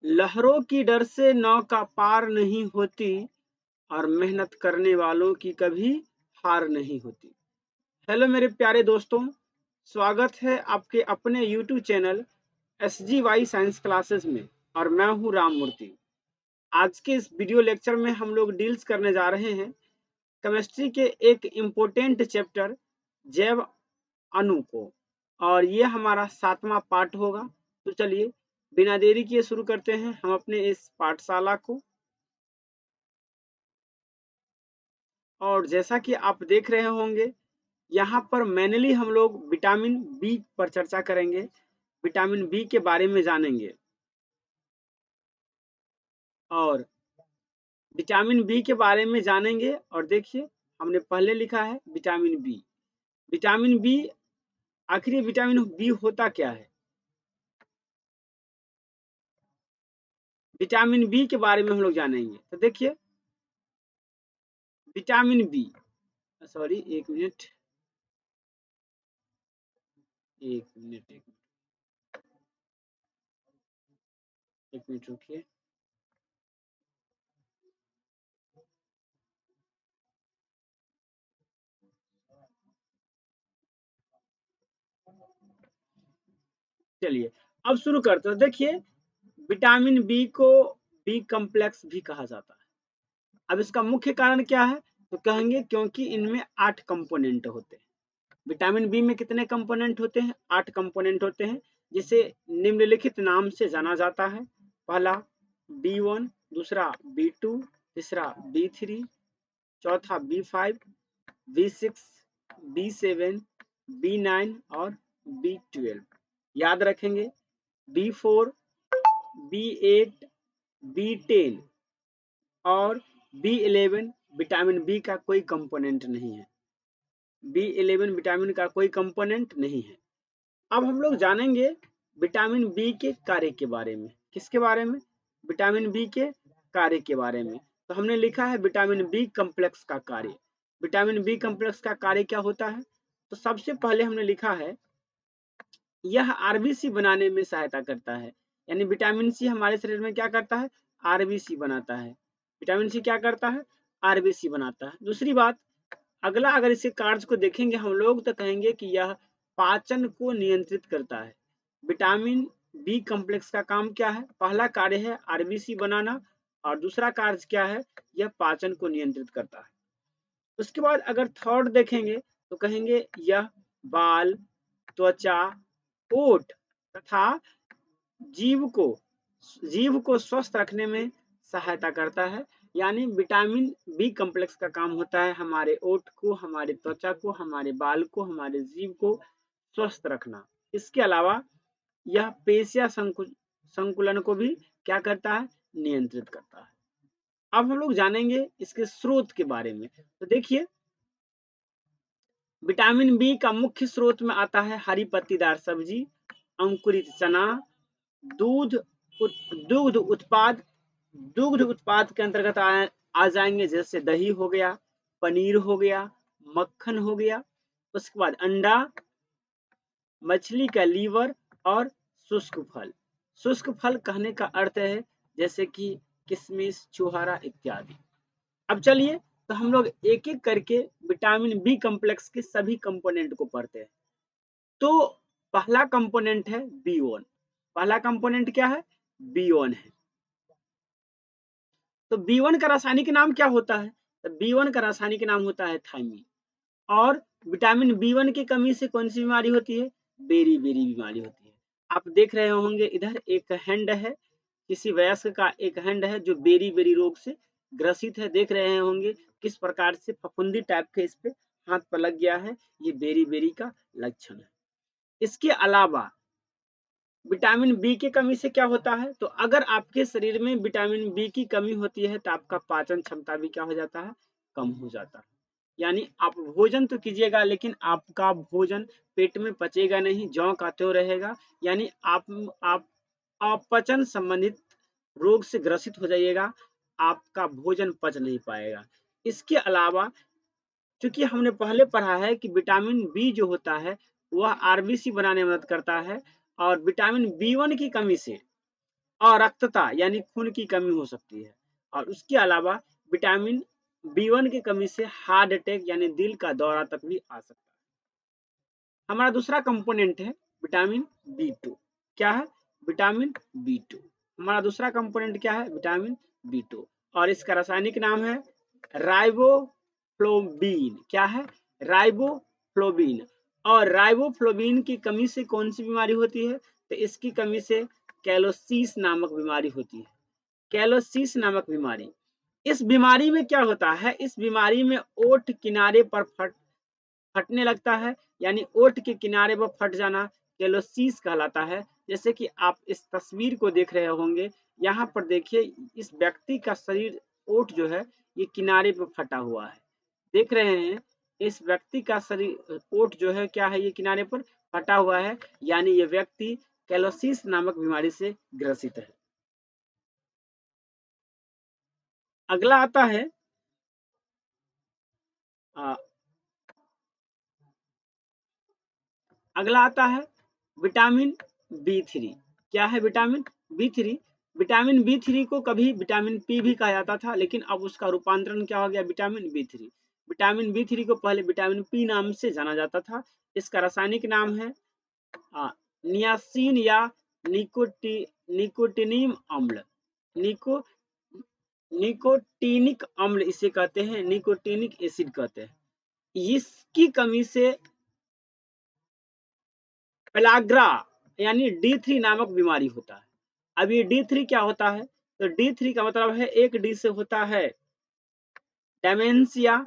लहरों की डर से नौका पार नहीं होती और मेहनत करने वालों की कभी हार नहीं होती। हेलो मेरे प्यारे दोस्तों, स्वागत है आपके अपने YouTube channel SGY science classes में और मैं हूं राम मूर्ति। आज के इस वीडियो लेक्चर में हम लोग डील्स करने जा रहे हैं केमिस्ट्री के एक इम्पोर्टेंट चैप्टर जैव अणु को, और ये हमारा 7वां पार्ट होगा। तो चलिए बिना देरी किए शुरू करते हैं हम अपने इस पाठशाला को। और जैसा कि आप देख रहे होंगे, यहाँ पर मेनली हम लोग विटामिन बी पर चर्चा करेंगे, विटामिन बी के बारे में जानेंगे। और विटामिन बी के बारे में जानेंगे और देखिए हमने पहले लिखा है विटामिन बी। विटामिन बी, आखिर ये विटामिन बी होता क्या है? विटामिन बी के बारे में हम लोग जानेंगे। तो देखिए विटामिन बी, सॉरी एक मिनट, एक मिनट रुकिए। चलिए अब शुरू करते हैं। देखिए विटामिन बी को बी कॉम्प्लेक्स भी कहा जाता है। अब इसका मुख्य कारण क्या है? तो कहेंगे क्योंकि इनमें 8 कंपोनेंट होते हैं। विटामिन बी में कितने कंपोनेंट होते हैं? 8 कंपोनेंट होते हैं, जिसे निम्नलिखित नाम से जाना जाता है। पहला B1, दूसरा B2, तीसरा B3, चौथा B5, B6, B7, B9 और B12। याद रखेंगे B4, B8, B10 और B11 विटामिन बी का कोई कंपोनेंट नहीं है। B11 विटामिन का कोई कंपोनेंट नहीं है। अब हम लोग जानेंगे विटामिन बी के कार्य के बारे में। किसके बारे में? विटामिन बी के कार्य के बारे में। तो हमने लिखा है विटामिन बी कॉम्प्लेक्स का कार्य। विटामिन बी कॉम्प्लेक्स का कार्य क्या होता है? तो सबसे पहले हमने लिखा है यह आरबीसी बनाने में सहायता करता है। यानी विटामिन सी हमारे शरीर में क्या करता है? आरबीसी बनाता है। विटामिन सी क्या करता है? आरबीसी बनाता है। दूसरी बात, अगला अगर इसके कार्य को देखेंगे हम लोग तो कहेंगे कि यह पाचन को नियंत्रित करता है। विटामिन बी कॉम्प्लेक्स का काम क्या है? पहला कार्य है आरबीसी बनाना और दूसरा कार्य क्या है? यह पाचन को नियंत्रित करता है। उसके बाद अगर थर्ड देखेंगे तो कहेंगे यह बाल, त्वचा, ओठ तथा जीव को स्वस्थ रखने में सहायता करता है। यानी विटामिन बी कॉम्प्लेक्स का काम होता है हमारे ओठ को, हमारे त्वचा को, हमारे बाल को, हमारे जीव को स्वस्थ रखना। इसके अलावा यह पेशिया संकुलन को भी क्या करता है? नियंत्रित करता है। अब हम लोग जानेंगे इसके स्रोत के बारे में। तो देखिए विटामिन बी का मुख्य स्रोत में आता है हरी पत्तीदार सब्जी, अंकुरित चना, दूध दुग्ध उत्पाद। दुग्ध उत्पाद के अंतर्गत आ जाएंगे जैसे दही हो गया, पनीर हो गया, मक्खन हो गया। उसके बाद अंडा, मछली का लीवर और शुष्क फल। शुष्क फल कहने का अर्थ है जैसे कि किशमिश, छुहारा इत्यादि। अब चलिए तो हम लोग एक एक करके विटामिन बी कॉम्प्लेक्स के सभी कंपोनेंट को पढ़ते हैं। तो पहला कंपोनेंट है B1। पहला कंपोनेंट क्या है? B1 है। तो B1 का रासायनिक नाम क्या होता है? तो B1 का रासायनिक नाम होता है थायमीन। और विटामिन B1 की कमी से कौन सी बीमारी होती है? बेरी बेरी बीमारी होती है। आप देख रहे होंगे इधर एक हैंड है, किसी वयस्क का एक हैंड है जो बेरी बेरी रोग से ग्रसित है। देख रहे होंगे किस प्रकार से फफूंदी टाइप के इस पे हाथ पर लग गया है। ये बेरी बेरी का लक्षण है। इसके अलावा विटामिन बी की कमी से क्या होता है? तो अगर आपके शरीर में विटामिन बी की कमी होती है तो आपका पाचन क्षमता भी क्या हो जाता है? कम हो जाता है। यानी आप भोजन तो कीजिएगा लेकिन आपका भोजन पेट में पचेगा नहीं, ज्यों का त्यों रहेगा। यानी आप अपचन संबंधित रोग से ग्रसित हो जाइएगा, आपका भोजन पच नहीं पाएगा। इसके अलावा चूंकि हमने पहले पढ़ा है कि विटामिन बी जो होता है वह आरबीसी बनाने में मदद करता है, और विटामिन B1 की कमी से अरक्तता यानी खून की कमी हो सकती है। और उसके अलावा विटामिन B1 की कमी से हार्ट अटैक यानी दिल का दौरा तक भी आ सकता है। हमारा दूसरा कंपोनेंट है विटामिन B2। क्या है? Vitamin B2। हमारा दूसरा कंपोनेंट क्या है? विटामिन B2 और इसका रासायनिक नाम है राइबोफ्लोबिन। क्या है? राइबोफ्लोबिन। और राइबोफ्लोबिन की कमी से कौन सी बीमारी होती है? तो इसकी कमी से कैलोसिस नामक बीमारी होती है। कैलोसिस नामक बीमारी। इस बीमारी में क्या होता है? इस बीमारी में ओठ किनारे पर फटने लगता है, यानी ओठ के किनारे पर फट जाना कैलोसिस कहलाता है। जैसे कि आप इस तस्वीर को देख रहे होंगे, यहाँ पर देखिए इस व्यक्ति का शरीर ओठ जो है ये किनारे पर फटा हुआ है। देख रहे हैं इस व्यक्ति का शरीर ओठ जो है क्या है, ये किनारे पर फटा हुआ है, यानी ये व्यक्ति कैलोसिस नामक बीमारी से ग्रसित है। अगला आता है अ, अगला आता है विटामिन B3। क्या है विटामिन B3? विटामिन B3 को कभी विटामिन P भी कहा जाता था, लेकिन अब उसका रूपांतरण क्या हो गया? Vitamin B3। विटामिन B3 को पहले विटामिन P नाम से जाना जाता था। इसका रासायनिक नाम है नियासिन या निकोटिनियम अम्ल। निको निकोटीनिक अम्ल इसे कहते हैं, निकोटीनिक एसिड कहते हैं। इसकी कमी से पेलाग्रा यानी D3 नामक बीमारी होता है। अब ये D3 क्या होता है? तो D3 का मतलब है एक डी से होता है डेमेंशिया।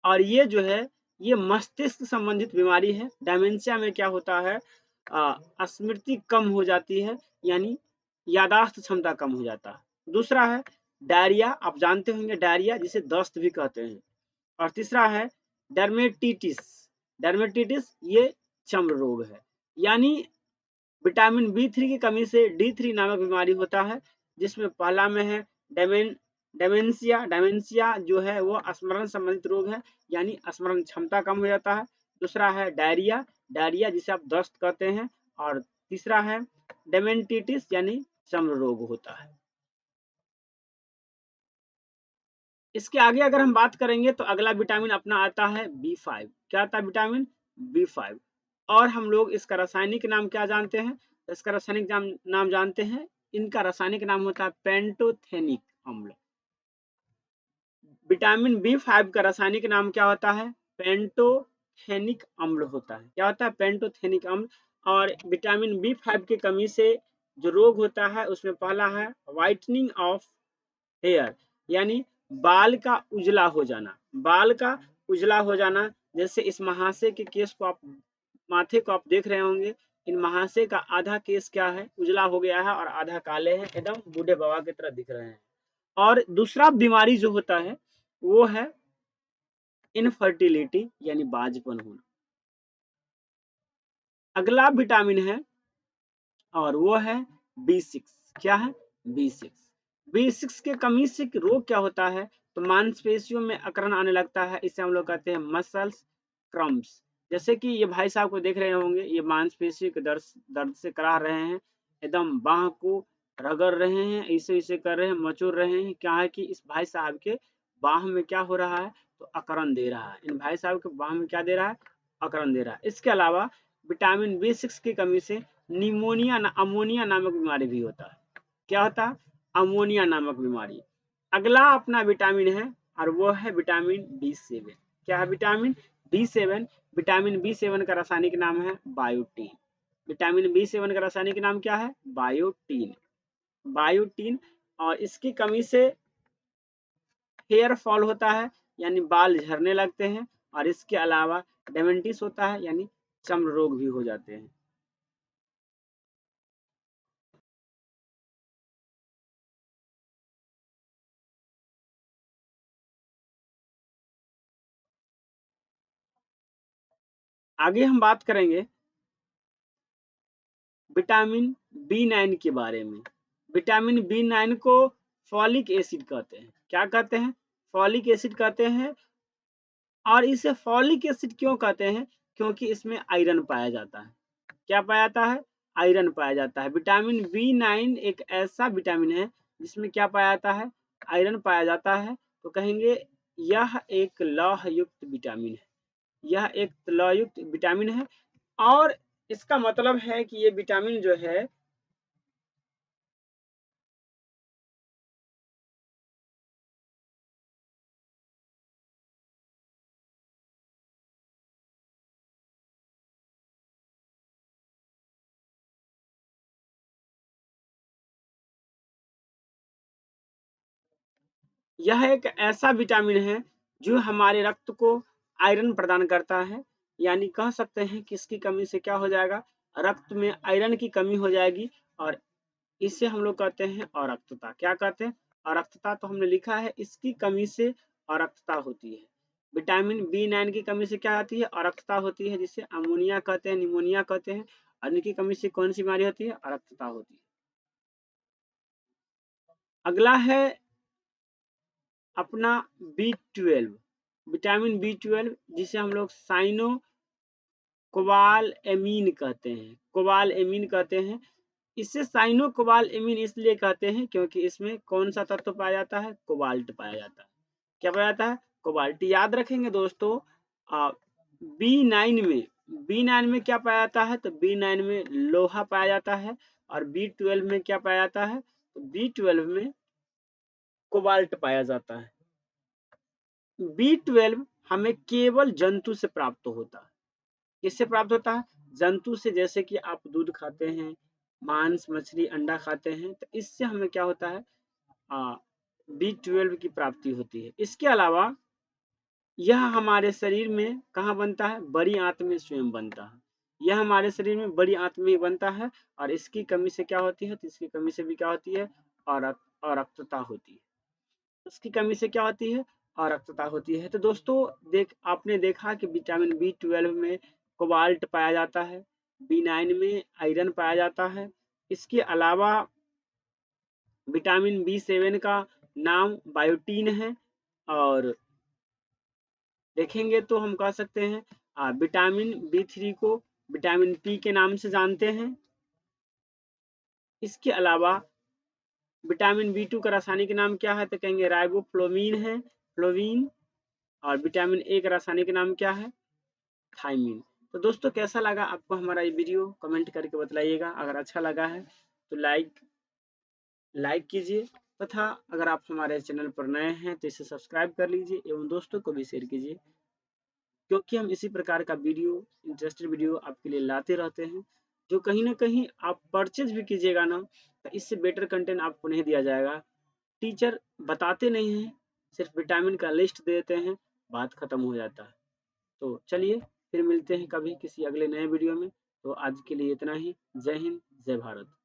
और ये जो है ये मस्तिष्क संबंधित बीमारी है। डेमेंशिया में क्या होता है? स्मृति कम हो जाती है, यानी यादाश्त क्षमता कम हो जाता है। दूसरा है डायरिया। आप जानते होंगे डायरिया जिसे दस्त भी कहते हैं। और तीसरा है डर्मेटिटिस। डर्मेटिटिस ये चर्म रोग है। यानी विटामिन B3 की कमी से D3 नामक बीमारी होता है, जिसमें पहला में है डेमेंशिया। डेमेंशिया जो है वो स्मरण संबंधित रोग है, यानी स्मरण क्षमता कम हो जाता है। दूसरा है डायरिया। डायरिया जिसे आप दस्त कहते हैं। और तीसरा है डेमेंटिटिस यानी चर्म रोग होता है। इसके आगे अगर हम बात करेंगे तो अगला विटामिन अपना आता है B5। क्या आता है? Vitamin B5। और हम लोग इसका रासायनिक नाम क्या जानते हैं? इसका रासायनिक नाम जानते हैं। इनका रासायनिक नाम होता है पेंटोथेनिक अम्ल। विटामिन B5 का रासायनिक नाम क्या होता है? पेंटोथेनिक अम्ल होता है। क्या होता है? पेंटोथेनिक अम्ल। और विटामिन B5 की कमी से जो रोग होता है उसमें पहला है व्हाइटनिंग ऑफ हेयर, यानी बाल का उजला हो जाना। बाल का उजला हो जाना। जैसे इस महाशय के केस को आप माथे को आप देख रहे होंगे, इन महाशय का आधा केस क्या है? उजला हो गया है और आधा काले हैं, एकदम बूढ़े बाबा की तरह दिख रहे हैं। और दूसरा बीमारी जो होता है वो है इनफर्टिलिटी यानी बांझपन होना। अगला विटामिन है और वो है B6। क्या है? B6। B6 के कमी से रोग क्या होता है? तो मांसपेशियों में अकड़न आने लगता है। इसे हम लोग कहते हैं मसल्स क्रम्प्स। जैसे कि ये भाई साहब को देख रहे होंगे, ये मांसपेशी के दर्द से कराह रहे हैं, एकदम बाह को रगड़ रहे हैं, ऐसे ऐसे कर रहे हैं, मचोड़ रहे हैं। क्या है कि इस भाई साहब के बाह में क्या हो रहा है? तो अकड़न दे रहा है। इन भाई साहब के बाह में क्या दे रहा है? अकड़न दे रहा है। इसके अलावा विटामिन B6 की कमी से अमोनिया नामक बीमारी भी होता है। क्या होता है? अमोनिया नामक बीमारी। अगला अपना विटामिन है और वो है विटामिन B7। क्या है? Vitamin B7। विटामिन B7 का रासायनिक नाम है बायोटीन। विटामिन B7 का रासायनिक नाम क्या है? बायोटीन। बायोटीन। और इसकी कमी से हेयर फॉल होता है, यानी बाल झड़ने लगते हैं। और इसके अलावा डेमेंटिस होता है, यानी चर्म रोग भी हो जाते हैं। आगे हम बात करेंगे विटामिन B9 के बारे में। विटामिन B9 को फॉलिक एसिड कहते हैं। क्या कहते हैं? फॉलिक एसिड कहते हैं। और इसे फॉलिक एसिड क्यों कहते हैं? क्योंकि इसमें आयरन पाया जाता है। क्या पाया जाता है? आयरन पाया जाता है। विटामिन B9 एक ऐसा विटामिन है जिसमें क्या पाया जाता है, आयरन पाया जाता है। तो कहेंगे यह एक लौह युक्त विटामिन है, यह एक लौह युक्त विटामिन है। और इसका मतलब है कि ये विटामिन जो है यह एक ऐसा विटामिन है जो हमारे रक्त को आयरन प्रदान करता है। यानी कह सकते हैं कि इसकी कमी से क्या हो जाएगा, रक्त में आयरन की कमी हो जाएगी और इसे हम लोग कहते हैं अरक्तता। क्या कहते हैं, अरक्तता। तो हमने लिखा है इसकी कमी से अरक्तता होती है। विटामिन B9 की कमी से क्या आती है, अरक्तता होती है, जिसे अमोनिया कहते हैं, निमोनिया कहते हैं। और इनकी कमी से कौन सी बीमारी होती है, अरक्तता होती है। अगला है अपना B12, विटामिन B12 जिसे हम लोग साइनो कोबाल एमीन कहते हैं, कोबाल एमीन कहते हैं। इसे साइनो कोबाल एमीन इसलिए कहते हैं क्योंकि इसमें कौन सा तत्व पाया जाता है, कोबाल्ट पाया जाता है। क्या पाया जाता है, कोबाल्ट। याद रखेंगे दोस्तों, B9 में, B9 में क्या पाया जाता है, तो B9 में लोहा पाया जाता है। और B12 में क्या पाया जाता है, तो B12 में कोबाल्ट पाया जाता है। B12 हमें केवल जंतु से प्राप्त होता है। किससे प्राप्त होता है, जंतु से। जैसे कि आप दूध खाते हैं, मांस, मछली, अंडा खाते हैं, तो इससे हमें क्या होता है, B12 की प्राप्ति होती है। इसके अलावा यह हमारे शरीर में कहाँ बनता है, बड़ी आंत में स्वयं बनता है। यह हमारे शरीर में बड़ी आंत में ही बनता है। और इसकी कमी से क्या होती है, तो इसकी कमी से भी क्या होती है, अरक्तता होती है। इसकी कमी से क्या होती है, अरक्तता होती है। तो दोस्तों आपने देखा कि विटामिन B12 में कोबाल्ट पाया जाता है, B9 में आयरन पाया जाता है। इसके अलावा विटामिन B7 का नाम बायोटीन है। और देखेंगे तो हम कह सकते हैं विटामिन B3 को विटामिन P के नाम से जानते हैं। इसके अलावा विटामिन B2 का रासायनिक नाम क्या है, तो कहेंगे राइबोफ्लोविन है, फ्लोविन। और विटामिन A का रासायनिक नाम क्या है, थायमिन। तो दोस्तों कैसा लगा आपको हमारा ये वीडियो, कमेंट करके बताइएगा। अगर अच्छा लगा है तो लाइक कीजिए, तथा अगर आप हमारे चैनल पर नए हैं तो इसे सब्सक्राइब कर लीजिए एवं दोस्तों को भी शेयर कीजिए, क्योंकि हम इसी प्रकार का वीडियो, इंटरेस्टेड वीडियो आपके लिए लाते रहते हैं। जो कहीं ना कहीं आप परचेज भी कीजिएगा ना, तो इससे बेटर कंटेंट आपको नहीं दिया जाएगा। टीचर बताते नहीं हैं, सिर्फ विटामिन का लिस्ट देते हैं, बात खत्म हो जाता है। तो चलिए फिर मिलते हैं कभी किसी अगले नए वीडियो में। तो आज के लिए इतना ही। जय हिंद, जय भारत।